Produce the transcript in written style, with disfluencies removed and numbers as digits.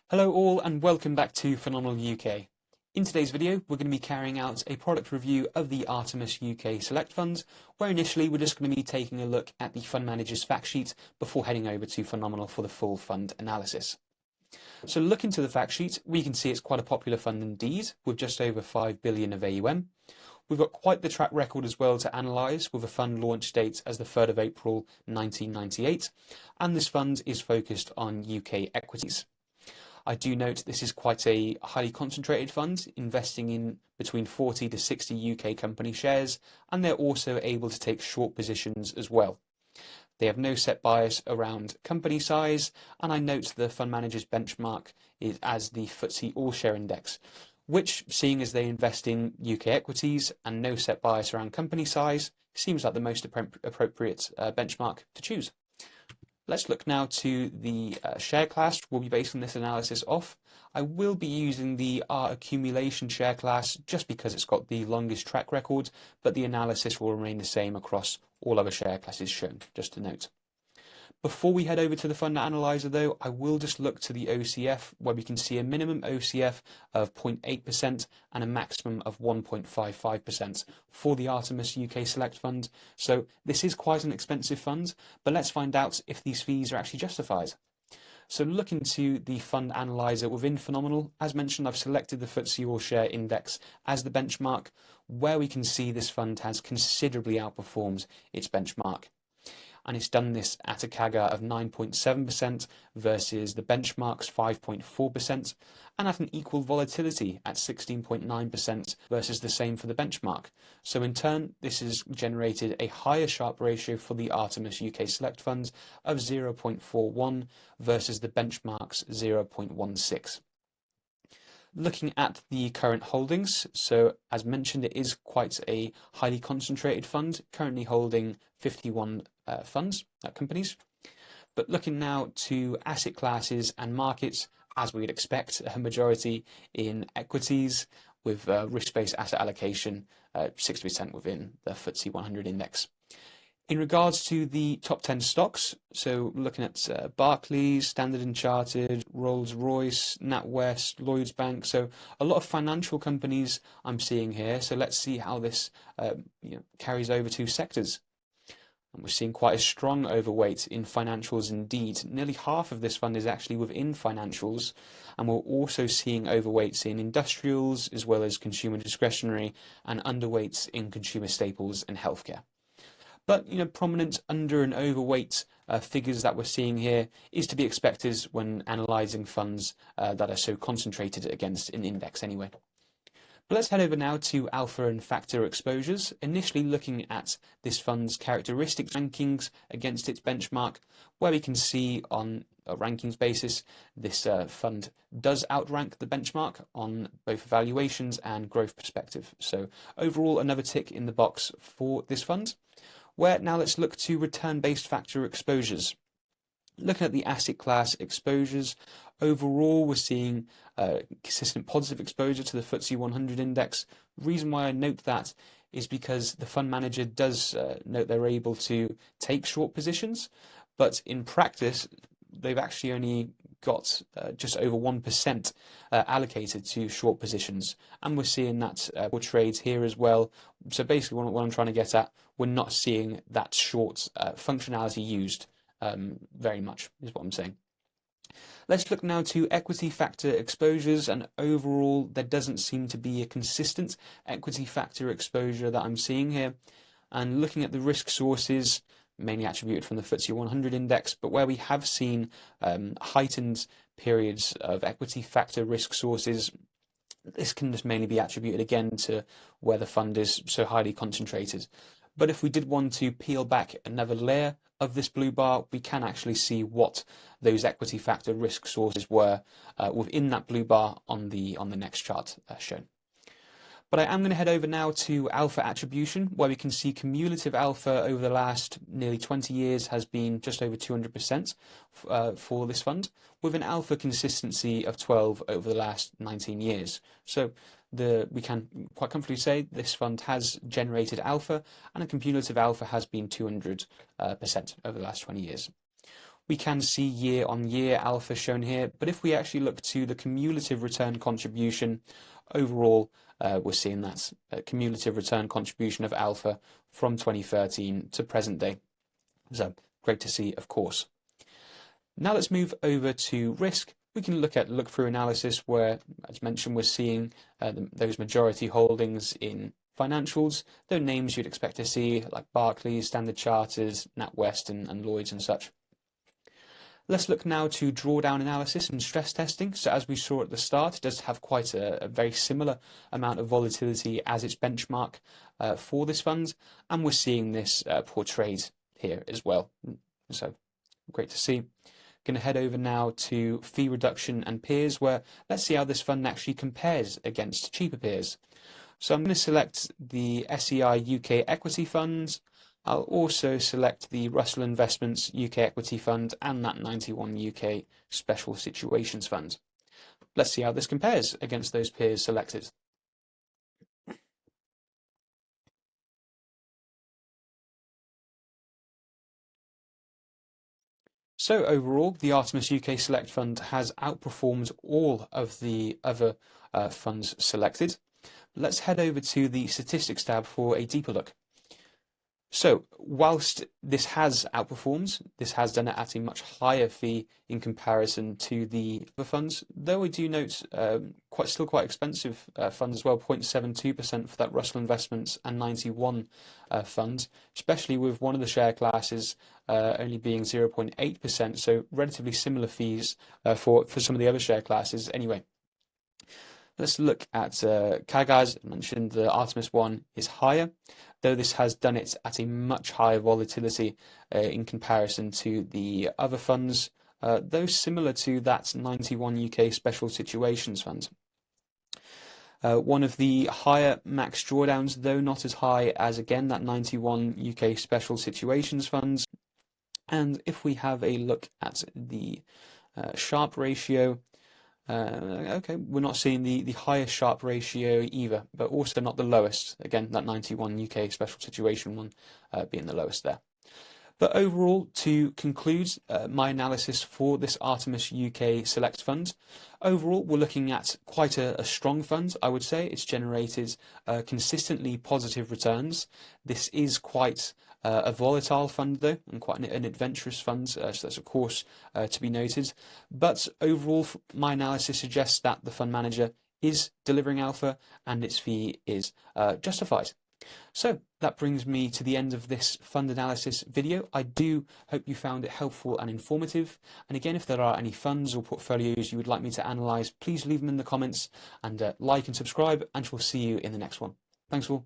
Hello all and welcome back to Finominal UK. In today's video we're going to be carrying out a product review of the Artemis UK Select Fund, where initially we're just going to be taking a look at the fund manager's fact sheet before heading over to Finominal for the full fund analysis. So looking to the fact sheet, we can see it's quite a popular fund indeed, with just over 5 billion of AUM. We've got quite the track record as well to analyse, with a fund launch date as the 3rd of April 1998, and this fund is focused on UK equities. I do note this is quite a highly concentrated fund, investing in between 40 to 60 UK company shares, and they're also able to take short positions as well. They have no set bias around company size, and I note the fund manager's benchmark is as the FTSE All Share index, which, seeing as they invest in UK equities and no set bias around company size, seems like the most appropriate benchmark to choose. Let's look now to the share class we'll be basing this analysis off. I will be using the accumulation share class just because it's got the longest track record, but the analysis will remain the same across all other share classes shown, just a note. Before we head over to the fund analyzer though, I will just look to the OCF, where we can see a minimum OCF of 0.8% and a maximum of 1.55% for the Artemis UK Select Fund. So this is quite an expensive fund, but let's find out if these fees are actually justified. So looking to the fund analyzer within Finominal, as mentioned, I've selected the FTSE All Share index as the benchmark, where we can see this fund has considerably outperformed its benchmark. And it's done this at a CAGR of 9.7% versus the benchmark's 5.4%, and at an equal volatility at 16.9% versus the same for the benchmark. So in turn, this has generated a higher Sharpe ratio for the Artemis UK Select Fund of 0.41 versus the benchmark's 0.16. Looking at the current holdings, so as mentioned, it is quite a highly concentrated fund, currently holding 51 companies. But looking now to asset classes and markets, as we'd expect, a majority in equities with risk-based asset allocation, 60% within the FTSE 100 index. In regards to the top 10 stocks, so looking at Barclays, Standard & Chartered, Rolls-Royce, NatWest, Lloyds Bank, so a lot of financial companies I'm seeing here. So let's see how this carries over to sectors. And we're seeing quite a strong overweight in financials indeed. Nearly half of this fund is actually within financials, and we're also seeing overweights in industrials as well as consumer discretionary, and underweights in consumer staples and healthcare. But prominent under and overweight figures that we're seeing here is to be expected when analysing funds that are so concentrated against an index anyway. But let's head over now to alpha and factor exposures, initially looking at this fund's characteristic rankings against its benchmark, where we can see on a rankings basis this fund does outrank the benchmark on both valuations and growth perspective. So overall, another tick in the box for this fund. Where now let's look to return-based factor exposures. Looking at the asset class exposures, overall we're seeing consistent positive exposure to the FTSE 100 index. The reason why I note that is because the fund manager does note they're able to take short positions, but in practice they've actually only got just over 1% allocated to short positions, and we're seeing that for trades here as well. So basically what I'm trying to get at, we're not seeing that short functionality used very much, is what I'm saying. Let's look now to equity factor exposures, and overall there doesn't seem to be a consistent equity factor exposure that I'm seeing here. And looking at the risk sources, mainly attributed from the FTSE 100 index, but where we have seen heightened periods of equity factor risk sources, this can just mainly be attributed again to where the fund is so highly concentrated. But if we did want to peel back another layer of this blue bar, we can actually see what those equity factor risk sources were within that blue bar on the next chart shown. But I am going to head over now to alpha attribution, where we can see cumulative alpha over the last nearly 20 years has been just over 200% for this fund, with an alpha consistency of 12 over the last 19 years. So we can quite comfortably say this fund has generated alpha, and a cumulative alpha has been 200% over the last 20 years. We can see year-on-year alpha shown here, but if we actually look to the cumulative return contribution, overall, we're seeing that cumulative return contribution of alpha from 2013 to present day. So great to see, of course. Now let's move over to risk. We can look at look-through analysis where, as mentioned, we're seeing those majority holdings in financials, those names you'd expect to see like Barclays, Standard Chartered, NatWest and Lloyds and such. Let's look now to drawdown analysis and stress testing. So as we saw at the start, it does have quite a very similar amount of volatility as its benchmark for this fund, and we're seeing this portrayed here as well. So great to see. Going to head over now to fee reduction and peers, where let's see how this fund actually compares against cheaper peers. So I'm going to select the SEI UK Equity Funds. I'll also select the Russell Investments UK Equity Fund and that 91 UK Special Situations Fund. Let's see how this compares against those peers selected. So overall, the Artemis UK Select Fund has outperformed all of the other funds selected. Let's head over to the statistics tab for a deeper look. So whilst this has outperformed, this has done it at a much higher fee in comparison to the other funds, though we do note still quite expensive funds as well, 0.72% for that Russell Investments and 91 fund, especially with one of the share classes only being 0.8%, so relatively similar fees for some of the other share classes anyway. Let's look at CAGRs. I mentioned the Artemis one is higher, though this has done it at a much higher volatility in comparison to the other funds, though similar to that 91 UK Special Situations Fund. One of the higher max drawdowns, though not as high as, again, that 91 UK Special Situations Funds. And if we have a look at the Sharpe ratio, okay, we're not seeing the highest Sharpe ratio either, but also not the lowest. Again, that 91 UK Special Situation one being the lowest there. But overall, to conclude my analysis for this Artemis UK Select Fund, overall we're looking at quite a strong fund, I would say. It's generated consistently positive returns. This is quite a volatile fund though, and quite an adventurous fund, so that's of course to be noted. But overall, my analysis suggests that the fund manager is delivering alpha and its fee is justified. So that brings me to the end of this fund analysis video. I do hope you found it helpful and informative. And again, if there are any funds or portfolios you would like me to analyse, please leave them in the comments and like and subscribe, and we'll see you in the next one. Thanks all.